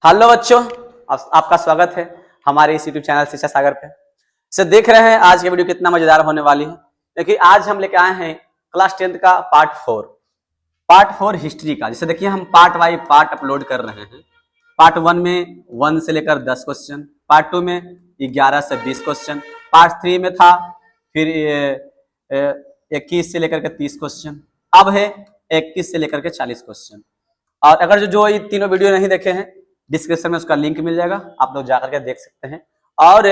Hello बच्चों, आपका स्वागत है हमारे इस यूट्यूब चैनल शिक्षा सागर पे। से देख रहे हैं आज की वीडियो कितना मजेदार होने वाली है। देखिए आज हम लेके आए हैं क्लास 10th का पार्ट 4 हिस्ट्री का। जैसे देखिए हम पार्ट वाई पार्ट अपलोड कर रहे हैं। पार्ट 1 में 1 से लेकर 10 क्वेश्चन, पार्ट 2 में 11 से 20 क्वेश्चन, पार्ट 3 में था फिर 21 से लेकर के 30 क्वेश्चन, अब है 21 से लेकर के 40 क्वेश्चन। और अगर जो ये तीनों वीडियो नहीं देखे हैं, डिस्क्रिप्शन में उसका लिंक मिल जाएगा, आप लोग जाकर के देख सकते हैं। और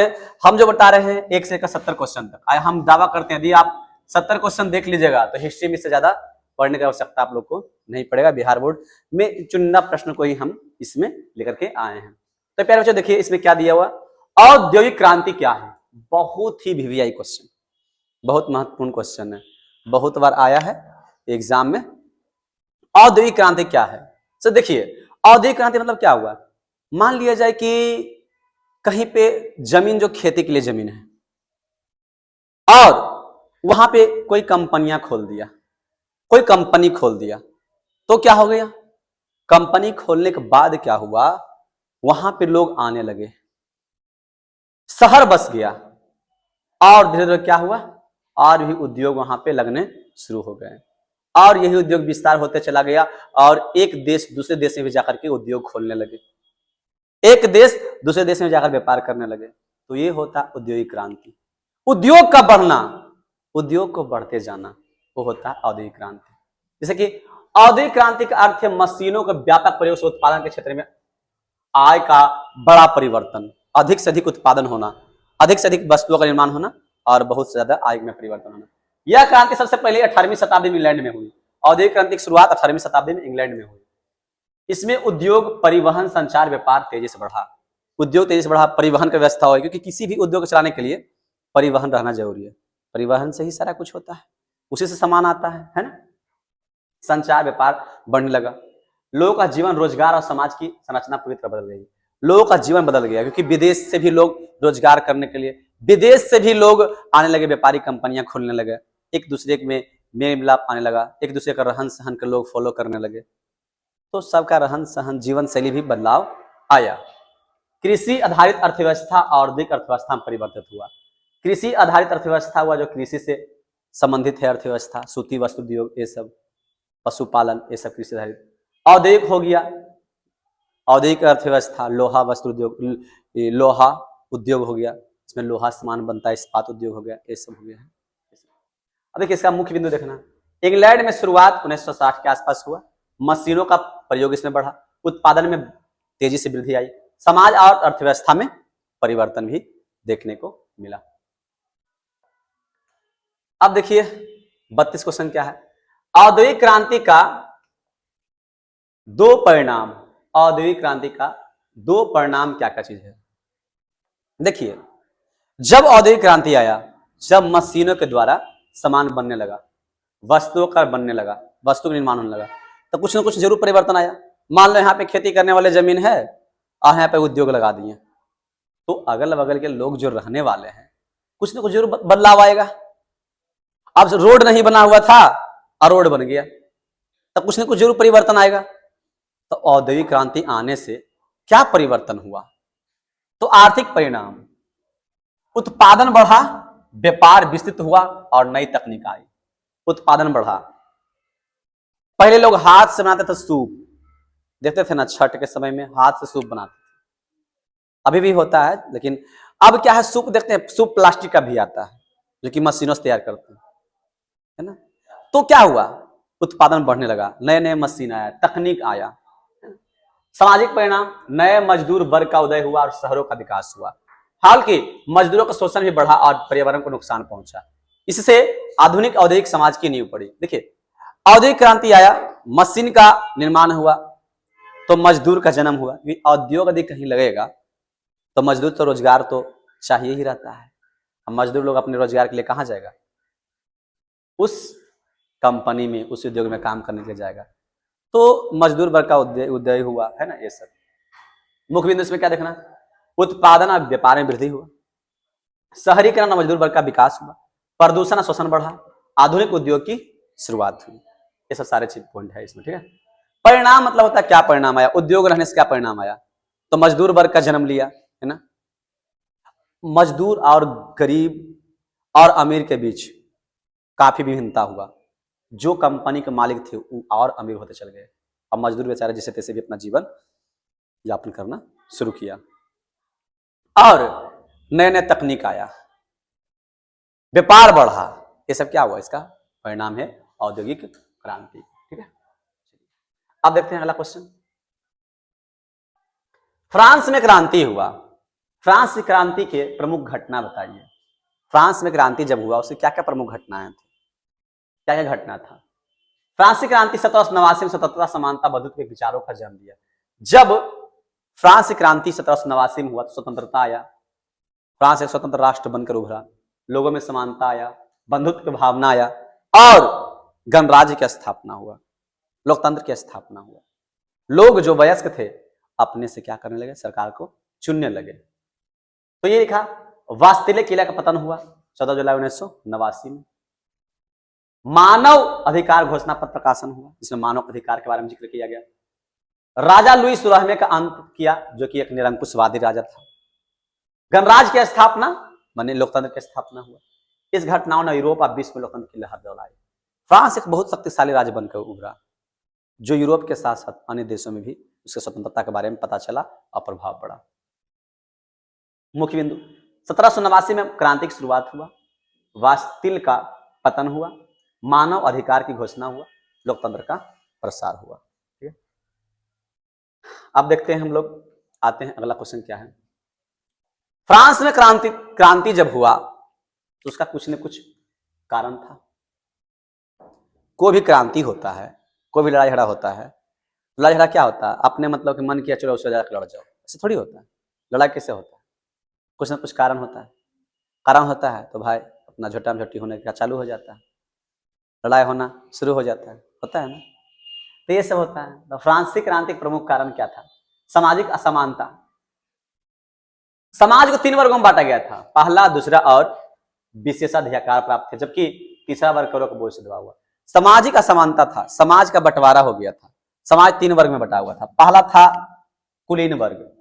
हम जो बता रहे हैं 1 से लेकर 70 क्वेश्चन तक, हम दावा करते हैं यदि आप 70 क्वेश्चन देख लीजिएगा तो हिस्ट्री में इससे ज्यादा पढ़ने की आवश्यकता आप लोग को नहीं पड़ेगा। बिहार बोर्ड में चुनिंदा प्रश्न को ही हम इसमें लेकर के आए हैं। तो प्यारे बच्चों देखिए इसमें क्या दिया हुआ, औद्योगिक क्रांति क्या है। बहुत ही वीवीआई क्वेश्चन, बहुत महत्वपूर्ण क्वेश्चन है, बहुत बार आया है एग्जाम में। औद्योगिक क्रांति क्या है? तो देखिए औद्योगिक क्रांति मतलब क्या हुआ। मान लिया जाए कि कहीं पे जमीन जो खेती के लिए जमीन है और वहां पे कोई कंपनियां खोल दिया, कोई कंपनी खोल दिया, तो क्या हो गया? कंपनी खोलने के बाद क्या हुआ, वहां पे लोग आने लगे, शहर बस गया और धीरे धीरे क्या हुआ, और भी उद्योग वहां पे लगने शुरू हो गए और यही उद्योग विस्तार होते चला गया और एक देश दूसरे देश में भी जाकर के उद्योग खोलने लगे, एक देश दूसरे देश में जाकर व्यापार करने लगे। तो ये होता औद्योगिक क्रांति। उद्योग का बढ़ना, उद्योग को बढ़ते जाना, वो होता है औद्योगिक क्रांति। जैसे कि औद्योगिक क्रांति का अर्थ है मशीनों का व्यापक प्रयोग से उत्पादन के क्षेत्र में आय का बड़ा परिवर्तन, अधिक से अधिक उत्पादन होना, अधिक से अधिक वस्तुओं का निर्माण होना और बहुत से ज्यादा आय में परिवर्तन होना। यह क्रांति सबसे पहले 18वीं शताब्दी में इंग्लैंड में हुई। औद्योगिक क्रांति की शुरुआत 18वीं शताब्दी में इंग्लैंड में हुई। इसमें उद्योग, परिवहन, संचार, व्यापार तेजी से बढ़ा। उद्योग तेजी से बढ़ा, परिवहन की व्यवस्था हुई, क्योंकि किसी भी उद्योग को चलाने के लिए परिवहन रहना जरूरी है। परिवहन से ही सारा कुछ होता है, उसी से सामान आता है ना। संचार, व्यापार बढ़ने लगा। लोगों का जीवन, रोजगार और समाज की संरचना पूरी तरह बदल गई। लोगों का जीवन बदल गया क्योंकि विदेश से भी लोग रोजगार करने के लिए, विदेश से भी लोग आने लगे, व्यापारिक कंपनियां खोलने लगे, एक दूसरे में मेल मिलाप आने लगा, एक दूसरे का रहन सहन के लोग फॉलो करने लगे, तो सबका रहन सहन, जीवन शैली भी बदलाव आया। कृषि आधारित अर्थव्यवस्था और औद्योगिक अर्थव्यवस्था में परिवर्तित हुआ। कृषि आधारित अर्थव्यवस्था हुआ जो कृषि से संबंधित है अर्थव्यवस्था, सूती वस्त्र उद्योग, ये सब, पशुपालन, ये सब कृषि आधारित। औद्योगिक हो गया, औद्योगिक अर्थव्यवस्था, लोहा वस्त्र उद्योग, लोहा उद्योग हो गया, इसमें लोहा सामान बनता है, इस्पात उद्योग हो गया, ये सब हो गया है। अब देखिए इसका मुख्य बिंदु देखना, इंग्लैंड में शुरुआत 1960 के आसपास हुआ, मशीनों का प्रयोग इसमें बढ़ा, उत्पादन में तेजी से वृद्धि आई, समाज और अर्थव्यवस्था में परिवर्तन भी देखने को मिला। अब देखिए 32 क्वेश्चन क्या है, औद्योगिक क्रांति का दो परिणाम। औद्योगिक क्रांति का दो परिणाम क्या क्या चीज है? देखिए जब औद्योगिक क्रांति आया, जब मशीनों के द्वारा सामान बनने लगा, वस्तुओं का बनने लगा, वस्तु का निर्माण होने लगा, तो कुछ ना कुछ जरूर परिवर्तन आया। मान लो यहाँ पे खेती करने वाले जमीन है और यहाँ पे उद्योग लगा दिए, तो अगल बगल के लोग जो रहने वाले हैं कुछ ना कुछ जरूर बदलाव आएगा। अब रोड नहीं बना हुआ था और रोड बन गया, तो कुछ ना कुछ जरूर परिवर्तन आएगा। तो औद्योगिक क्रांति आने से क्या परिवर्तन हुआ? तो आर्थिक परिणाम, उत्पादन बढ़ा, व्यापार विस्तृत हुआ और नई तकनीक आई। उत्पादन बढ़ा, पहले लोग हाथ से बनाते थे सूप, देखते थे ना छठ के समय में हाथ से सूप बनाते थे, अभी भी होता है, लेकिन अब क्या है, सूप देखते हैं, सूप प्लास्टिक का भी आता है जो कि मशीनों से तैयार करते हैं, है ना। तो क्या हुआ, उत्पादन बढ़ने लगा, नए नए मशीन आया, तकनीक आया। सामाजिक परिणाम, नए मजदूर वर्ग का उदय हुआ और शहरों का विकास हुआ। हालांकि मजदूरों का शोषण भी बढ़ा और पर्यावरण को नुकसान पहुंचा। इससे आधुनिक औद्योगिक समाज की नींव पड़ी। देखिए औद्योगिक क्रांति आया, मशीन का निर्माण हुआ तो मजदूर का जन्म हुआ, क्योंकि उद्योग यदि कहीं लगेगा तो मजदूर तो रोजगार तो चाहिए ही रहता है। अब मजदूर लोग अपने रोजगार के लिए कहाँ जाएगा? उस कंपनी में, उस उद्योग में काम करने के लिए जाएगा। तो मजदूर वर्ग का उदय हुआ, है ना। ये सब मुख्य बिंदु इसमें क्या देखना, उत्पादन और व्यापार में वृद्धि हुआ, शहरीकरण और मजदूर वर्ग का विकास हुआ, प्रदूषण और शोषण बढ़ा, आधुनिक उद्योग की शुरुआत हुई। ये सब सारे चीज पॉइंट है इसमें, ठीक है। परिणाम मतलब होता है क्या परिणाम आया, उद्योग रहने से क्या परिणाम आया, तो मजदूर वर्ग का जन्म लिया, है ना। मजदूर और गरीब और अमीर के बीच काफी विभिन्नता हुआ। जो कंपनी के मालिक थे वो और अमीर होते चल गए, अब मजदूर बेचारे जैसे तैसे भी अपना जीवन यापन करना शुरू किया। और नए नए तकनीक आया, व्यापार बढ़ा, ये सब क्या हुआ, इसका परिणाम है औद्योगिक क्रांति। ठीक है, अब देखते हैं अगला क्वेश्चन। फ्रांस में क्रांति हुआ, फ्रांस की क्रांति के प्रमुख घटना बताइए। फ्रांस में क्रांति जब हुआ उससे क्या क्या प्रमुख घटनाएं थी, क्या क्या घटना था। फ्रांसीसी क्रांति 1789 में स्वतंत्रता, समानता, बंधुत्व के विचारों का जन्म दिया। जब फ्रांस की क्रांति 1789 में हुआ तो स्वतंत्रता आया, फ्रांस एक स्वतंत्र राष्ट्र बनकर उभरा, लोगों में समानता आया, बंधुत्व की भावना आया और गणराज्य की स्थापना हुआ, लोकतंत्र की स्थापना हुआ। लोग जो वयस्क थे अपने से क्या करने लगे, सरकार को चुनने लगे। तो ये लिखा, वास्तिले किला का पतन हुआ 14 जुलाई 1989 में। मानव अधिकार घोषणा पत्र प्रकाशन हुआ जिसमें मानव अधिकार के बारे में जिक्र किया गया। राजा लुई 16वें का अंत किया जो कि एक निरंकुशवादी राजा था। गणराज्य की स्थापना माने लोकतंत्र की स्थापना हुआ। इस घटनाओं ने यूरोप और विश्व में लोकतंत्र की लहर दौड़ाई। फ्रांस एक बहुत शक्तिशाली राज्य बनकर उभरा जो यूरोप के साथ साथ अन्य देशों में भी उसके स्वतंत्रता के बारे में पता चला और प्रभाव पड़ा। मुख्य बिंदु 1789 में क्रांति की शुरुआत हुआ, वास्तिल का पतन हुआ, मानव अधिकार की घोषणा हुआ, लोकतंत्र का प्रसार हुआ। ठीक है, अब देखते हैं हम लोग, आते हैं अगला क्वेश्चन क्या है। फ्रांस में क्रांति जब हुआ तो उसका कुछ न कुछ कारण था। कोई भी क्रांति होता है, कोई भी लड़ाई झगड़ा होता है, लड़ाई झगड़ा क्या होता है, अपने मतलब कि मन किया चलो उससे जाकर लड़ जाओ, ऐसे थोड़ी होता है। लड़ाई कैसे होता है, कुछ ना कुछ कारण होता है। कारण होता है तो भाई अपना झोटा झोटी होने का चालू हो जाता है, लड़ाई होना शुरू हो जाता है, होता है ना। तो ये सब होता है। तो फ्रांसीसी क्रांति का प्रमुख कारण क्या था, सामाजिक असमानता। समाज को 3 वर्गों में बांटा गया था, पहला, दूसरा और विशेषाधिकार प्राप्त थे, जबकि तीसरा वर्ग करों को बोझ से दबा हुआ। सामाजिक असमानता था, समाज का बंटवारा हो गया था, समाज 3 वर्ग में बटा हुआ था। पहला था कुलीन वर्ग,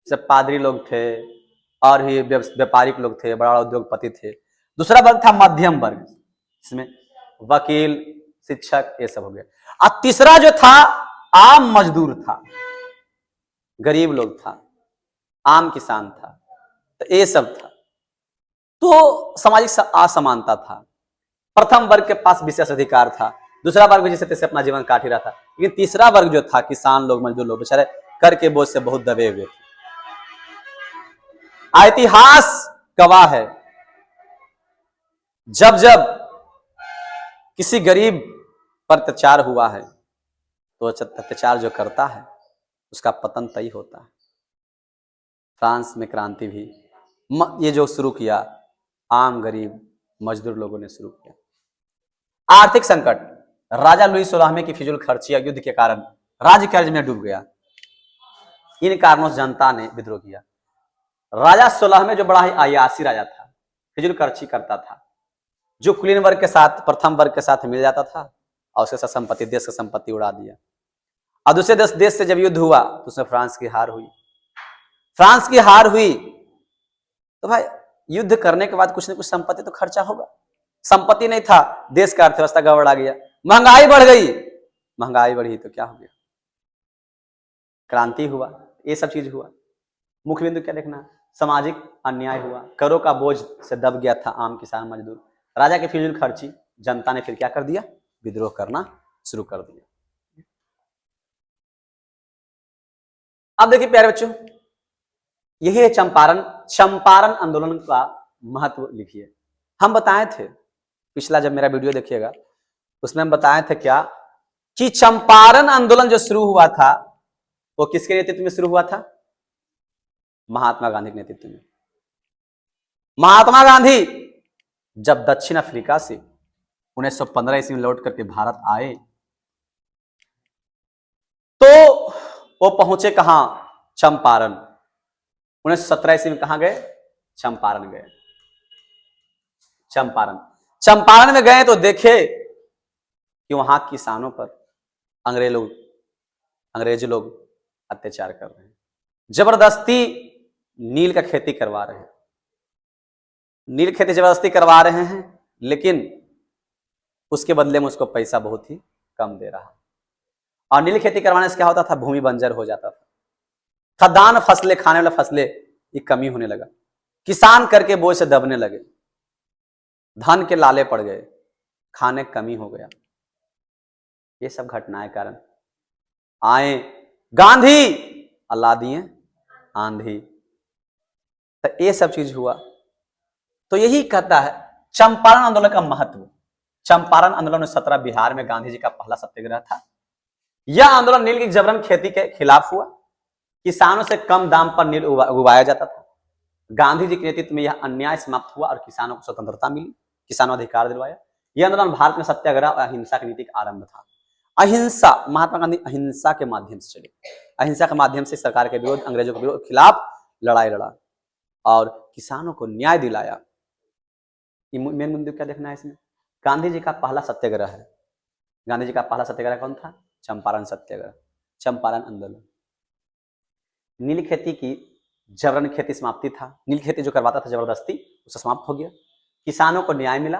सब पादरी लोग थे और भी व्यापारिक लोग थे, बड़ा उद्योगपति थे। दूसरा वर्ग था मध्यम वर्ग, इसमें वकील, शिक्षक, ये सब हो गया। और तीसरा जो था आम मजदूर था, गरीब लोग था, आम किसान था, तो ये सब था। तो सामाजिक असमानता था। प्रथम वर्ग के पास विशेष अधिकार था, दूसरा वर्ग जैसे तैसे अपना जीवन काट ही रहा था, लेकिन तीसरा वर्ग जो था किसान लोग, मजदूर लोग, बेचारे कर के बोझ से बहुत दबे हुए थे। इतिहास गवाह है, जब जब किसी गरीब पर अत्याचार हुआ है तो अत्याचार जो करता है उसका पतन तय होता है। फ्रांस में क्रांति भी ये जो शुरू किया आम गरीब मजदूर लोगों ने शुरू किया। आर्थिक संकट, राजा लुई 16वें की फिजूल खर्ची या युद्ध के कारण राज्य कर्ज में डूब गया। इन कारणों से जनता ने विद्रोह किया। राजा 16वें जो बड़ा ही अयासी राजा था, फिजूल खर्ची करता था, जो कुलीन वर्ग के साथ, प्रथम वर्ग के साथ मिल जाता था और उसके साथ संपत्ति, देश की संपत्ति उड़ा दिया। और दूसरे देश से जब युद्ध हुआ तो उसमें फ्रांस की हार हुई। फ्रांस की हार हुई तो भाई युद्ध करने के बाद कुछ न कुछ संपत्ति तो खर्चा होगा। संपत्ति नहीं था, देश का अर्थव्यवस्था गड़बड़ा गया, महंगाई बढ़ गई। महंगाई बढ़ी तो क्या हो गया, क्रांति हुआ, ये सब चीज हुआ। मुख्य बिंदु क्या देखना, सामाजिक अन्याय हुआ, करों का बोझ से दब गया था आम किसान मजदूर। राजा की फिजूल खर्ची, जनता ने फिर क्या कर दिया, विद्रोह करना शुरू कर दिया। अब देखिए प्यारे बच्चों, यही है चंपारण आंदोलन का महत्व लिखिए। हम बताए थे पिछला, जब मेरा वीडियो देखिएगा उसमें हम बताए थे क्या कि चंपारण आंदोलन जो शुरू हुआ था वो किसके नेतृत्व में शुरू हुआ था, महात्मा गांधी के नेतृत्व में। महात्मा गांधी जब दक्षिण अफ्रीका से 1915 ईस्वी में लौट करके भारत आए तो वो पहुंचे कहां, चंपारण। 1917 ईस्वी में कहां गए, चंपारण गए। चंपारण में गए तो देखे कि वहां किसानों पर अंग्रेज लोग अत्याचार कर रहे हैं, जबरदस्ती नील का खेती करवा रहे हैं, नील खेती जबरदस्ती करवा रहे हैं, लेकिन उसके बदले में उसको पैसा बहुत ही कम दे रहा। और नील खेती करवाने से क्या होता था, भूमि बंजर हो जाता था, खदान फसलें, खाने वाले फसलें की कमी होने लगा, किसान करके बोझ से दबने लगे, धन के लाले पड़ गए, खाने कमी हो गया। ये सब घटनाएं कारण आए गांधी, अल्लाह दिए आंधी, तो ये सब चीज हुआ। तो यही कहता है चंपारण आंदोलन का महत्व। चंपारण आंदोलन 17 बिहार में गांधी जी का पहला सत्याग्रह था। यह आंदोलन नील की जबरन खेती के खिलाफ हुआ, किसानों से कम दाम पर नील उगाया जाता था। गांधी जी के नेतृत्व में यह अन्याय समाप्त हुआ और किसानों को स्वतंत्रता मिली, किसानों अधिकार दिलवाया। यह आंदोलन भारत में सत्याग्रह और अहिंसा की नीति का आरंभ था। अहिंसा, महात्मा गांधी अहिंसा के माध्यम से चले, अहिंसा के माध्यम से सरकार के विरोध, अंग्रेजों के विरोध खिलाफ लड़ाई लड़ा और किसानों को न्याय दिलाया। मेन मुद्दे क्या देखना है इसमें, गांधी जी का पहला सत्याग्रह है। गांधी जी का पहला सत्याग्रह कौन था, चंपारण सत्याग्रह, चंपारण आंदोलन। नील खेती की जबरन खेती समाप्ति था, नील खेती जो करवाता था जबरदस्ती, उससे समाप्त हो गया, किसानों को न्याय मिला,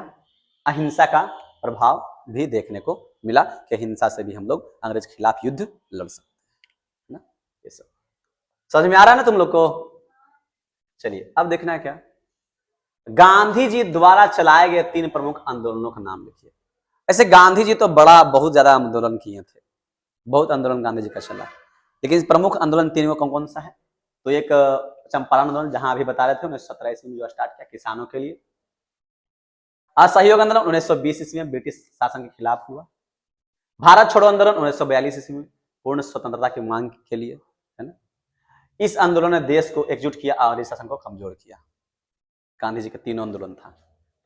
अहिंसा का प्रभाव भी देखने को मिला कि अहिंसा से भी हम लोग अंग्रेज के खिलाफ युद्ध लड़ सकते हैं ना। ये सब समझ में आ रहा है ना तुम लोग को। चलिए अब देखना है क्या, गांधी जी द्वारा चलाए गए 3 प्रमुख आंदोलनों का नाम लिखिए। ऐसे गांधी जी तो बहुत ज्यादा आंदोलन किए थे, बहुत आंदोलन गांधी जी का चला, लेकिन प्रमुख आंदोलन 3 कौन कौन सा है, तो एक चंपारण आंदोलन, जहां अभी बता रहे थे 1917 ईस्वी में जो स्टार्ट किया किसानों के लिए। असहयोग आंदोलन 1920 ईस्वी में ब्रिटिश शासन के खिलाफ हुआ। भारत छोड़ो आंदोलन 1942 ईस्वी में पूर्ण स्वतंत्रता की मांग के लिए, है ना। इस आंदोलन ने देश को एकजुट किया और अंग्रेज शासन को कमजोर किया। गांधी जी के 3 आंदोलन था।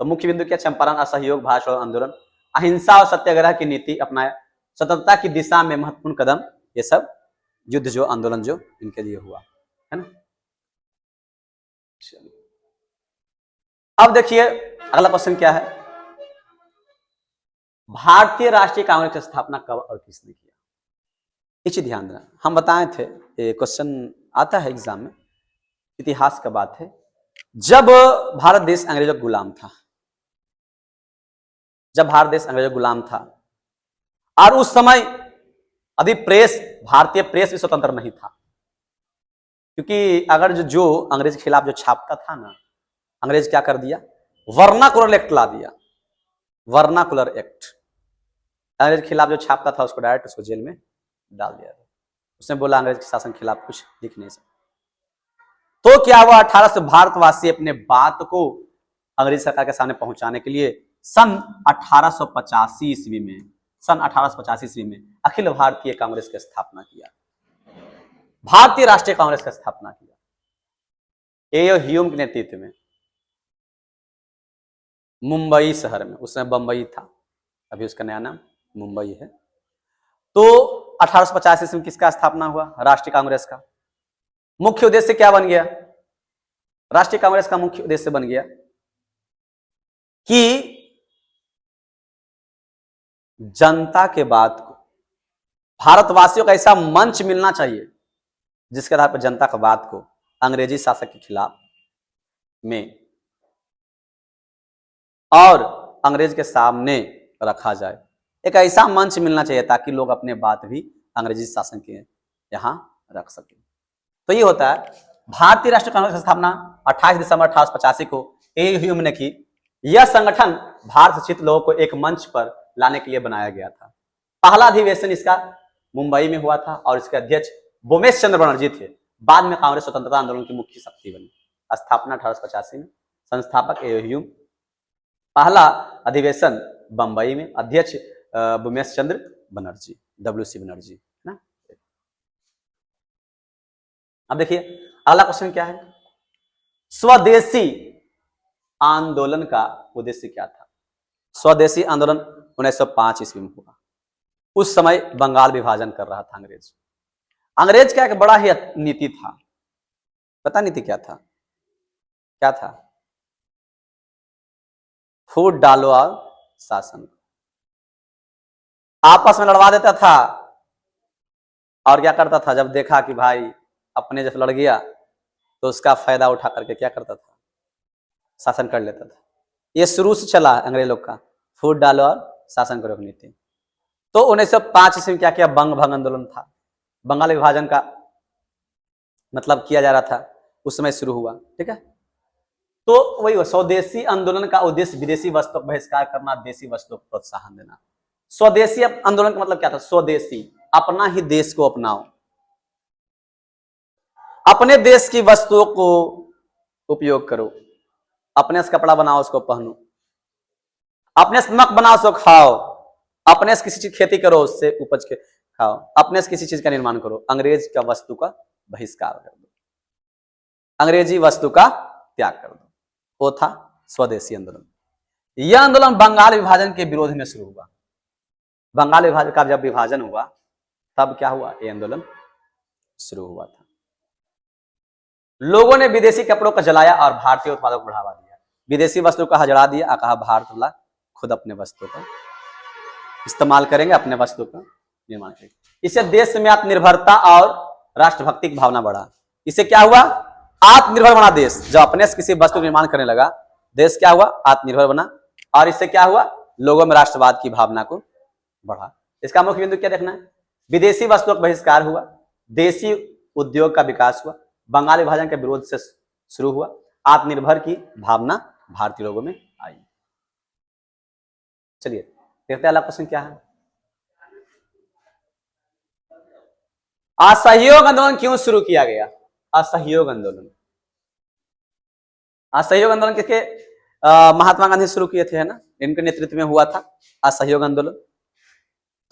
तो मुख्य बिंदु क्या, चंपारण, असहयोग, भारत छोड़ो आंदोलन, अहिंसा और सत्याग्रह की नीति अपनाया, स्वतंत्रता की दिशा में महत्वपूर्ण कदम, ये सब युद्ध जो आंदोलन जो इनके लिए हुआ, है ना। अब देखिए अगला क्वेश्चन क्या है, भारतीय राष्ट्रीय कांग्रेस की स्थापना कब और किसने किया, इसे ध्यान देना। हम बताए थे, ये क्वेश्चन आता है एग्जाम में, इतिहास का बात है। जब भारत देश अंग्रेजों का गुलाम था, जब भारत देश अंग्रेजों का गुलाम था, और उस समय अभी प्रेस, भारतीय प्रेस भी स्वतंत्र नहीं था, क्योंकि अगर जो अंग्रेज के खिलाफ जो छापता था ना, अंग्रेज क्या कर दिया, वर्नाकुलर एक्ट ला दिया, वर्नाकुलर एक्ट। अंग्रेज के खिलाफ जो छापता था उसको डायरेक्ट उसको जेल में डाल दिया। उसने बोला अंग्रेज के शासन के खिलाफ कुछ लिख नहीं सकता। तो क्या हुआ, 1800 भारतवासी अपने बात को अंग्रेज सरकार के सामने पहुंचाने के लिए सन 1885 ईस्वी में, सन 1885 ईस्वी में अखिल भारतीय कांग्रेस की स्थापना किया, भारतीय राष्ट्रीय कांग्रेस की स्थापना किया ए ह्यूम के नेतृत्व में, मुंबई शहर में। उस समय बंबई था, अभी उसका नया नाम मुंबई है। तो 1885 ईस्वी में किसका स्थापना हुआ, राष्ट्रीय कांग्रेस का। मुख्य उद्देश्य क्या बन गया, राष्ट्रीय कांग्रेस का मुख्य उद्देश्य बन गया कि जनता के बात को, भारतवासियों का ऐसा मंच मिलना चाहिए जिसके आधार पर जनता की बात को अंग्रेजी शासक के खिलाफ में और अंग्रेज के सामने रखा जाए। एक ऐसा मंच मिलना चाहिए ताकि लोग अपने बात भी अंग्रेजी शासन के यहां रख सके। तो ये होता है भारतीय राष्ट्रीय कांग्रेस की स्थापना 28 दिसंबर 1885 को ए ह्यूम ने की। यह संगठन भारत से चित लोगों को एक मंच पर लाने के लिए बनाया गया था। पहला अधिवेशन इसका मुंबई में हुआ था और इसके अध्यक्ष बोमेश चंद्र बनर्जी थे। बाद में कांग्रेस स्वतंत्रता आंदोलन की मुख्य शक्ति बनी। स्थापना 1885 में, संस्थापक ए ह्यूम, पहला अधिवेशन बंबई में, अध्यक्ष बोमेश चंद्र बनर्जी, WC बनर्जी, है ना। अब देखिए अगला क्वेश्चन क्या है, स्वदेशी आंदोलन का उद्देश्य क्या था। स्वदेशी आंदोलन 1905 ईस्वी में हुआ। उस समय बंगाल विभाजन कर रहा था अंग्रेज। अंग्रेज का एक बड़ा ही नीति था, पता नीति क्या था, क्या था, फूट डालो और शासन, आपस में लड़वा देता था। और क्या करता था, जब देखा कि भाई अपने जब लड़ गया तो उसका फायदा उठा करके क्या करता था, शासन कर लेता था। ये शुरू से चला है अंग्रेज लोग का, फूट डालो और शासन करो नीति। तो 1905 ईस्वी में क्या किया, बंग भंग आंदोलन था, बंगाल विभाजन का मतलब किया जा रहा था, उस समय शुरू हुआ। ठीक है, तो वही स्वदेशी आंदोलन का उद्देश्य विदेशी वस्तुओं का बहिष्कार करना, देशी वस्तुओं को प्रोत्साहन देना। स्वदेशी आंदोलन का मतलब क्या था, स्वदेशी, अपना ही देश को अपनाओ, अपने देश की वस्तुओं को उपयोग करो, अपने से कपड़ा बनाओ उसको पहनो, अपने से नमक बनाओ उसको खाओ, अपने से किसी चीज खेती करो उससे उपज के खाओ, अपने से किसी चीज का निर्माण करो, अंग्रेज का वस्तु का बहिष्कार कर दो, अंग्रेजी वस्तु का त्याग कर दो। वो था स्वदेशी आंदोलन। यह आंदोलन बंगाल विभाजन के विरोध में शुरू हुआ। बंगाल विभाजन का जब विभाजन हुआ तब क्या हुआ, यह आंदोलन शुरू हुआ था। लोगों ने विदेशी कपड़ों को जलाया और भारतीय उत्पादों को बढ़ावा दिया, विदेशी वस्तु का जला दिया, कहा भारत वाला खुद अपने वस्तु का इस्तेमाल करेंगे, अपने वस्तु का निर्माण करेंगे। इससे देश में आत्मनिर्भरता और राष्ट्रभक्ति की भावना बढ़ा। इससे क्या हुआ, आत्मनिर्भर बना देश। जब अपने से किसी वस्तु निर्माण करने लगा, देश क्या हुआ, आत्मनिर्भर बना, और इससे क्या हुआ, लोगों में राष्ट्रवाद की भावना को बढ़ा। इसका मुख्य बिंदु क्या देखना है, विदेशी वस्तुओं का बहिष्कार हुआ, देशी उद्योग का विकास हुआ, बंगाल विभाजन के विरोध से शुरू हुआ, आत्मनिर्भर की भावना भारतीय लोगों में आई। चलिए देखते हैं अगला क्वेश्चन क्या है। असहयोग आंदोलन क्यों शुरू किया गया, असहयोग आंदोलन, असहयोग आंदोलन किसके, महात्मा गांधी शुरू किए थे, है ना, इनके नेतृत्व में हुआ था असहयोग आंदोलन।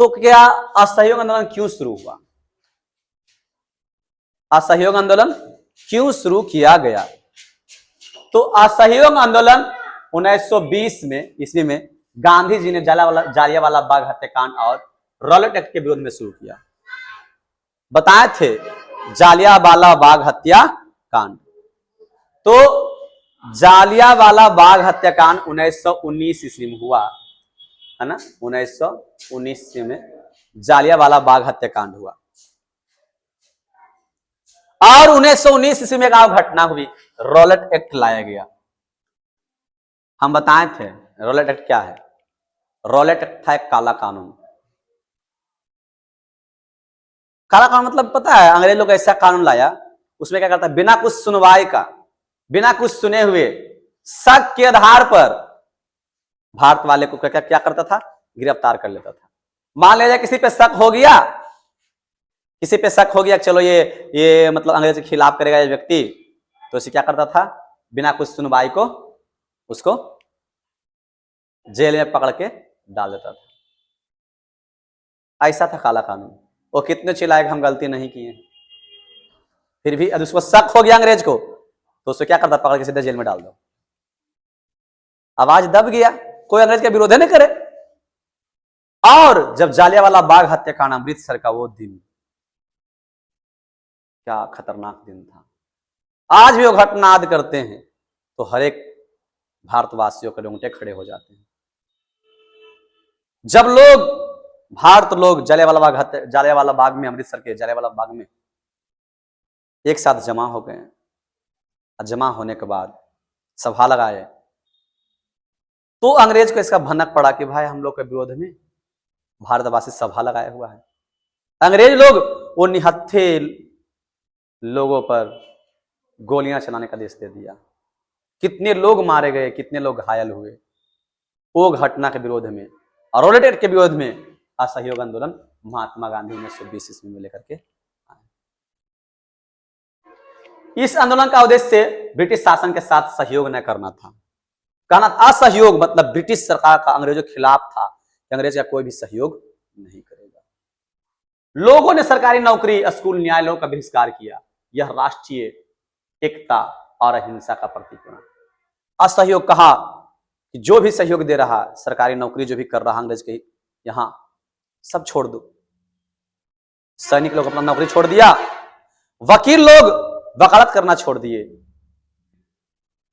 तो क्या असहयोग आंदोलन क्यों शुरू हुआ, असहयोग आंदोलन क्यों शुरू किया गया। तो असहयोग आंदोलन 1920 में ईस्वी में गांधी जी ने जालियांवाला बाग हत्याकांड और रॉलेट एक्ट के विरोध में शुरू किया। बताए थे जालियांवाला बाग हत्याकांड, तो जालियांवाला बाग हत्याकांड 1919 ईस्वी में हुआ, है ना, 1919 ईस्वी में जालियांवाला बाग हत्याकांड हुआ। और 1919 ईस्वी में एक घटना हुई, रॉलेट एक्ट लाया गया। हम बताए थे रॉलेट एक्ट क्या है, रॉलेट एक्ट था एक काला कानून। काला कानून मतलब पता है, अंग्रेज लोग ऐसा कानून लाया, उसमें क्या करता है, बिना कुछ सुनवाई का, बिना कुछ सुने हुए शक के आधार पर भारत वाले को क्या करता था, गिरफ्तार कर लेता था। मान लीजिए किसी पे शक हो गया, किसी पे शक हो गया, चलो ये मतलब अंग्रेज के खिलाफ करेगा ये व्यक्ति, तो इसे क्या करता था, बिना कुछ सुनवाई को उसको जेल में पकड़ के डाल देता था। ऐसा था काला कानून। वो कितने चिल्लाएगा हम गलती नहीं किए, फिर भी यदि उसको शक हो गया अंग्रेज को, तो उसको क्या करता, पकड़ के सीधे जेल में डाल दो। आवाज दब गया, कोई अंग्रेज का विरोध नहीं करे। और जब जालियांवाला बाग हत्याकांड अमृतसर का वो दिन, क्या खतरनाक दिन था। आज भी वो घटना याद करते हैं तो हर एक भारतवासियों के रोंगटे खड़े हो जाते हैं। जब भारत लोग जालियांवाला बाग में, अमृतसर के जालियांवाला बाग में एक साथ जमा हो गए, जमा होने के बाद सभा लगाए, तो अंग्रेज को इसका भनक पड़ा कि भाई हम लोग के विरोध में भारतवासी सभा लगाया हुआ है। अंग्रेज लोग वो निहत्थे लोगों पर गोलियां चलाने का आदेश दे दिया। कितने लोग मारे गए, कितने लोग घायल हुए। वो घटना के विरोध में और रॉलेट एक्ट के विरोध में असहयोग आंदोलन महात्मा गांधी 1920 ईस्वी में लेकर के आए। इस आंदोलन का उद्देश्य ब्रिटिश शासन के साथ सहयोग न करना था। कहना असहयोग मतलब ब्रिटिश सरकार का अंग्रेजों के खिलाफ था, अंग्रेज का कोई भी सहयोग नहीं करेगा। लोगों ने सरकारी नौकरी, स्कूल, न्यायालयों का बहिष्कार किया। यह राष्ट्रीय एकता और अहिंसा का प्रतीक बना। असहयोग कहा कि जो भी सहयोग दे रहा, सरकारी नौकरी जो भी कर रहा अंग्रेज के यहां, सब छोड़ दो। सैनिक लोग अपना नौकरी छोड़ दिया, वकील लोग वकालत करना छोड़ दिए,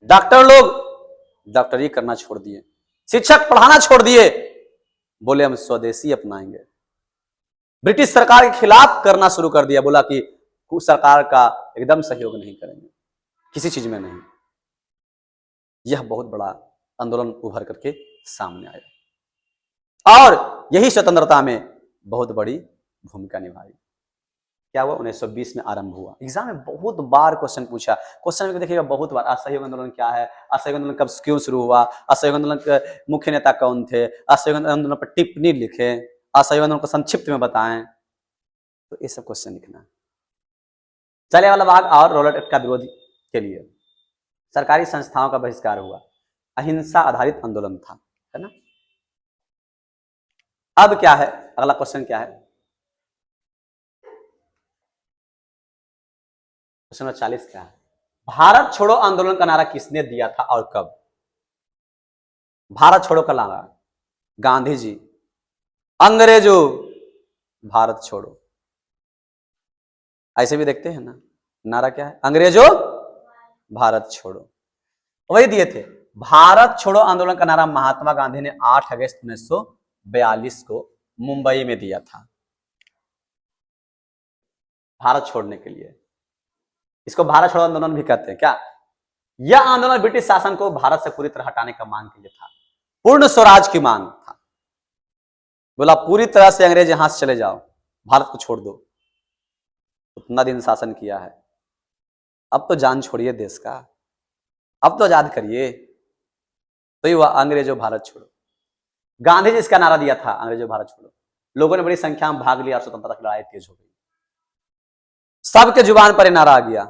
डॉक्टर लोग डॉक्टरी करना छोड़ दिए, शिक्षक पढ़ाना छोड़ दिए, बोले हम स्वदेशी अपनाएंगे। ब्रिटिश सरकार के खिलाफ करना शुरू कर दिया, बोला कि सरकार का एकदम सहयोग नहीं करेंगे, किसी चीज में नहीं। यह बहुत बड़ा आंदोलन उभर करके सामने आया और यही स्वतंत्रता में बहुत बड़ी भूमिका निभाई। क्या हुआ? 1920 में आरंभ हुआ। एग्जाम में बहुत बार क्वेश्चन पूछा, क्वेश्चन में देखिएगा बहुत बार, असहयोग आंदोलन क्या है, असहयोग आंदोलन कब क्यों शुरू हुआ, असहयोग आंदोलन के मुख्य नेता कौन थे, असहयोग आंदोलन पर टिप्पणी लिखें, असहयोग आंदोलन को संक्षिप्त में बताएं। तो ये सब क्वेश्चन लिखना। चले वाला भाग और रोलर एक्ट का विरोध के लिए सरकारी संस्थाओं का बहिष्कार हुआ, अहिंसा आधारित आंदोलन था, है ना। अब क्या है, अगला क्वेश्चन क्या है, क्वेश्चन नंबर 40 क्या है? भारत छोड़ो आंदोलन का नारा किसने दिया था और कब? भारत छोड़ो का नारा गांधी जी, अंग्रेजों भारत छोड़ो, ऐसे भी देखते हैं ना, नारा क्या है? अंग्रेजों भारत छोड़ो, वही दिए थे। भारत छोड़ो आंदोलन का नारा महात्मा गांधी ने 8 अगस्त 1942 को मुंबई में दिया था, भारत छोड़ने के लिए। इसको भारत छोड़ो आंदोलन भी कहते हैं क्या? यह आंदोलन ब्रिटिश शासन को भारत से पूरी तरह हटाने का मांग के लिए था, पूर्ण स्वराज की मांग था। बोला पूरी तरह से अंग्रेज यहां से चले जाओ, भारत को छोड़ दो। उतना दिन शासन किया है, अब तो जान छोड़िए देश का, अब तो आजाद करिए। तो हुआ अंग्रेजों भारत छोड़ो। गांधी जी इसका नारा दिया था, अंग्रेजों भारत छोड़ो। लोगों ने बड़ी संख्या में भाग लिया और स्वतंत्रता की लड़ाई तेज हो गई। सबके जुबान पर नारा आ गया,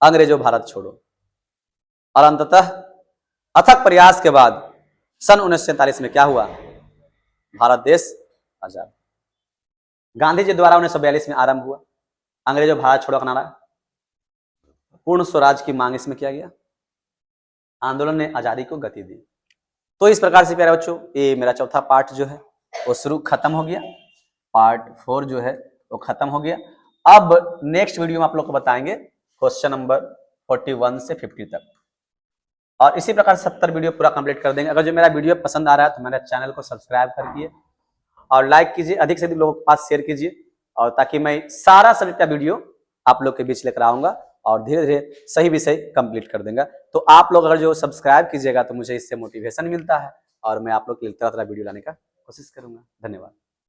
अंग्रेजों भारत छोड़ो। और अंततः अथक प्रयास के बाद सन 1947 में क्या हुआ? भारत देश आजाद। गांधी जी द्वारा 1942 में आरंभ हुआ अंग्रेजों भारत छोड़ो का नारा, पूर्ण स्वराज की मांग इसमें किया गया। आंदोलन ने आजादी को गति दी। तो इस प्रकार से प्यारे बच्चों, ये मेरा चौथा पार्ट जो है वो शुरू खत्म हो गया, पार्ट 4 जो है वो खत्म हो गया। अब नेक्स्ट वीडियो में आप लोग को बताएंगे क्वेश्चन नंबर 41 से 50 तक, और इसी प्रकार 70 वीडियो पूरा कंप्लीट कर देंगे। अगर जो मेरा वीडियो पसंद आ रहा है तो मेरे चैनल को सब्सक्राइब कर दिए और लाइक कीजिए, अधिक से अधिक लोगों के पास शेयर कीजिए, और ताकि मैं सारा सब्जेक्ट का वीडियो आप लोग के बीच लेकर आऊंगा और धीरे धीरे सही विषय कंप्लीट कर देंगे। तो आप लोग अगर जो सब्सक्राइब कीजिएगा तो मुझे इससे मोटिवेशन मिलता है और मैं आप लोग के लिए तरह तरह वीडियो लाने का कोशिश करूंगा। धन्यवाद।